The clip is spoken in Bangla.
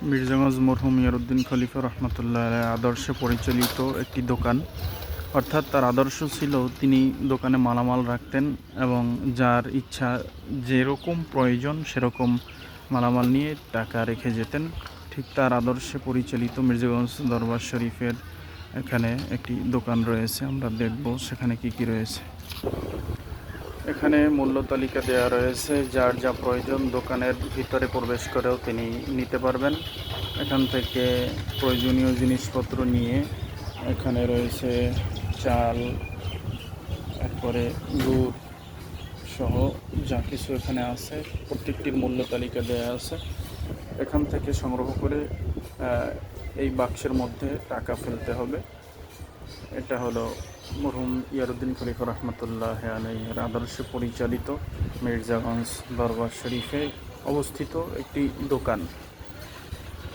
মির্জাগঞ্জ মরহুম ইয়ারউদ্দিন খলিফা রহমতুল্লাহ আলাইহির আদর্শে পরিচালিত একটি দোকান। অর্থাৎ তার আদর্শ ছিল তিনি দোকানে মালামাল রাখতেন এবং যার ইচ্ছা যেরকম প্রয়োজন সেরকম মালামাল নিয়ে টাকা রেখে যেতেন। ঠিক তার আদর্শে পরিচালিত মির্জাগঞ্জ দরবার শরীফের এখানে একটি দোকান রয়েছে। আমরা দেখব সেখানে কি কি রয়েছে। এখানে মূল্য তালিকা দেওয়া রয়েছে, যার যা প্রয়োজন দোকানের ভিতরে প্রবেশ করেও তিনি নিতে পারবেন। এখান থেকে প্রয়োজনীয় জিনিসপত্র নিয়ে এখানে রয়েছে চাল, এরপরে গুড় সহ যা কিছু এখানে আছে প্রত্যেকটির মূল্য তালিকা দেওয়া আছে। এখান থেকে সংগ্রহ করে এই বাক্সের মধ্যে টাকা ফেলতে হবে। এটা হলো মরহুম ইয়ারউদ্দিন খলিফা রহমতুল্লাহ আলাইহির আদর্শে পরিচালিত মির্জাগঞ্জ দরবার শরীফে অবস্থিত একটি দোকান।